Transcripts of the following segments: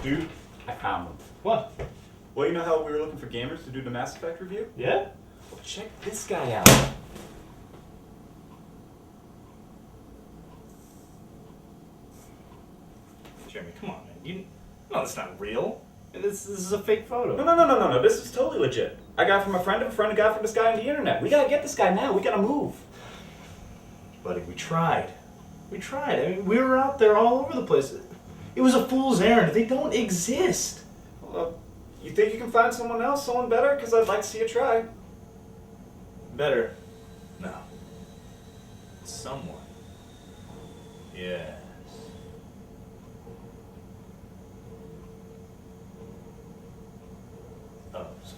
Dude, I found them. What? Well, you know how we were looking for gamers to do the Mass Effect review? Yeah? Well, check this guy out. Jeremy, come on, man. No, that's not real. This is a fake photo. No. This is totally legit. I got it from a friend of a friend who got it from this guy on the internet. We gotta get this guy now. We gotta move. Buddy, we tried. I mean, we were out there all over the place. It was a fool's errand. They don't exist. Well, you think you can find someone else, someone better? Because I'd like to see you try. Better? No. Someone. Yes.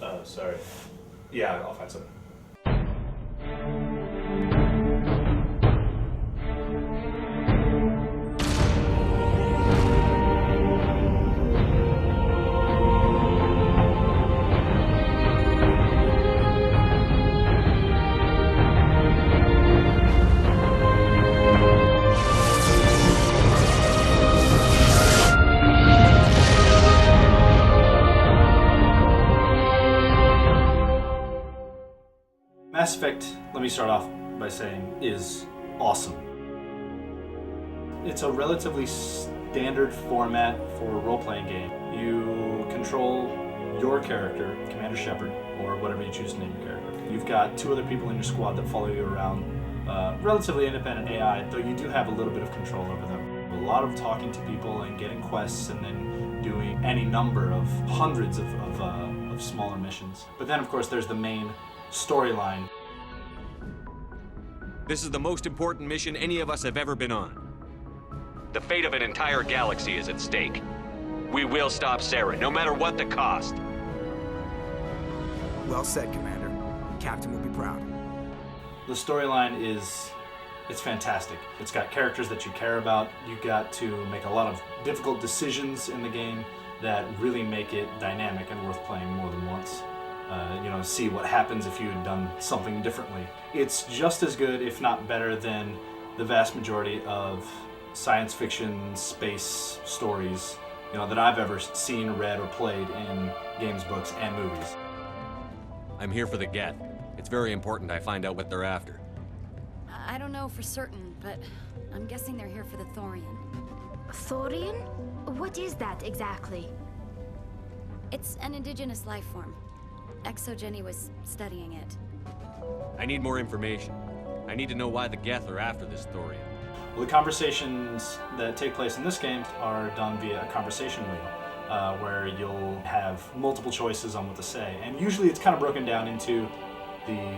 Oh, sorry. Yeah, I'll find something. Mass Effect, let me start off by saying, is awesome. It's a relatively standard format for a role-playing game. You control your character, Commander Shepard, or whatever you choose to name your character. You've got two other people in your squad that follow you around, relatively independent AI, though you do have a little bit of control over them. A lot of talking to people and getting quests and then doing any number of hundreds of smaller missions. But then, of course, there's the main storyline. This is the most important mission any of us have ever been on. The fate of an entire galaxy is at stake. We will stop Saren, no matter what the cost. Well said, Commander. Captain will be proud. The storyline it's fantastic. It's got characters that you care about. You got to make a lot of difficult decisions in the game that really make it dynamic and worth playing more than once. See what happens if you had done something differently. It's just as good, if not better, than the vast majority of science fiction space stories, that I've ever seen, read, or played in games, books, and movies. I'm here for the Geth. It's very important I find out what they're after. I don't know for certain, but I'm guessing they're here for the Thorian. Thorian? What is that exactly? It's an indigenous life form. ExoGenny was studying it. I need more information. I need to know why the Geth are after this Thorian. Well, the conversations that take place in this game are done via a conversation wheel, where you'll have multiple choices on what to say. And usually it's kind of broken down into the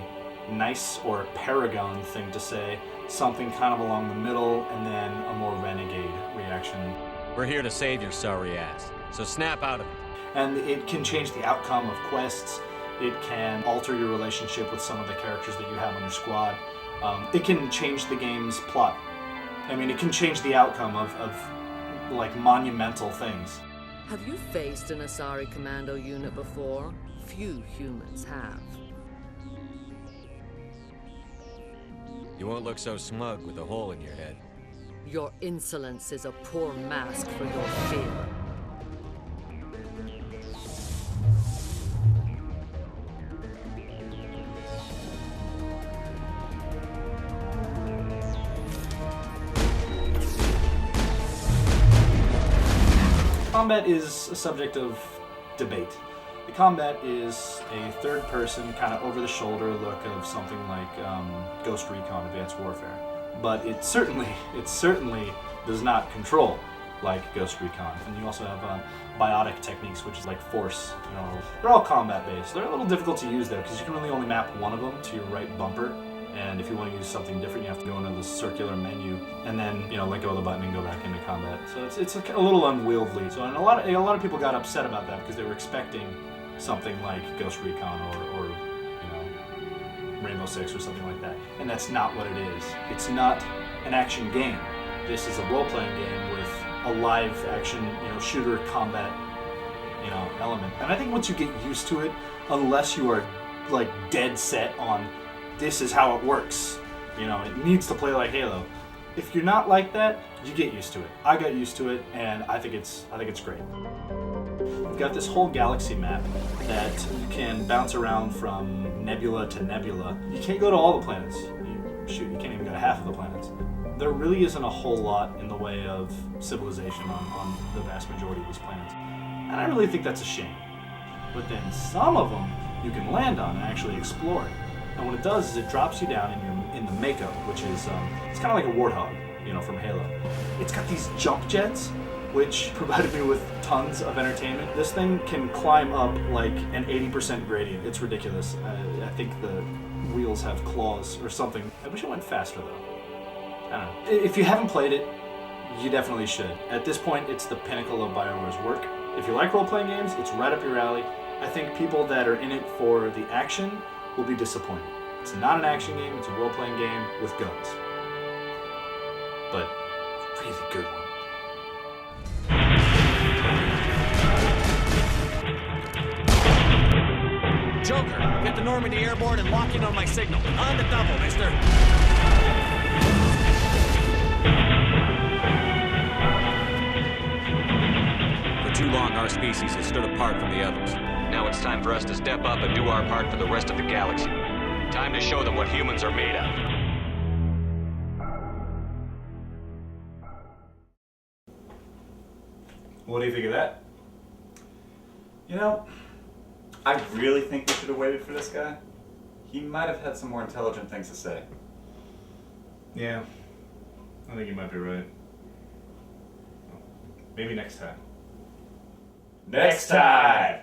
nice or paragon thing to say, something kind of along the middle, and then a more renegade reaction. We're here to save your sorry ass, so snap out of it. And it can change the outcome of quests. It can alter your relationship with some of the characters that you have on your squad. It can change the game's plot. I mean, it can change the outcome of monumental things. Have you faced an Asari Commando unit before? Few humans have. You won't look so smug with a hole in your head. Your insolence is a poor mask for your fear. Combat is a subject of debate. The combat is a third-person, kind of over-the-shoulder look of something like Ghost Recon Advanced Warfare. But it certainly does not control like Ghost Recon. And you also have biotic techniques, which is like Force. They're all combat-based. They're a little difficult to use, though, because you can really only map one of them to your right bumper. And if you want to use something different, you have to go into the circular menu and then, let go of the button and go back into combat. So it's a little unwieldy. So and a lot of people got upset about that because they were expecting something like Ghost Recon or Rainbow Six or something like that. And that's not what it is. It's not an action game. This is a role-playing game with a live action, shooter combat, element. And I think once you get used to it, unless you are dead set on this is how it works. It needs to play like Halo. If you're not like that, you get used to it. I got used to it, and I think it's great. got this whole galaxy map that you can bounce around from nebula to nebula. You can't go to all the planets. You can't even go to half of the planets. There really isn't a whole lot in the way of civilization on the vast majority of these planets. And I really think that's a shame. But then some of them you can land on and actually explore it. And what it does is it drops you down in the Mako, which is it's kind of like a warthog, from Halo. It's got these jump jets, which provided me with tons of entertainment. This thing can climb up like an 80% gradient. It's ridiculous. I think the wheels have claws or something. I wish it went faster though. I don't know. If you haven't played it, you definitely should. At this point, it's the pinnacle of BioWare's work. If you like role-playing games, it's right up your alley. I think people that are in it for the action will be disappointed. It's not an action game, it's a role-playing game with guns. But really good one. Joker, get the Normandy airborne and lock in on my signal. On the double, mister. For too long, our species has stood apart from the others. Now it's time for us to step up and do our part for the rest of the galaxy. Time to show them what humans are made of. What do you think of that? I really think we should have waited for this guy. He might have had some more intelligent things to say. Yeah, I think you might be right. Maybe next time. Next time!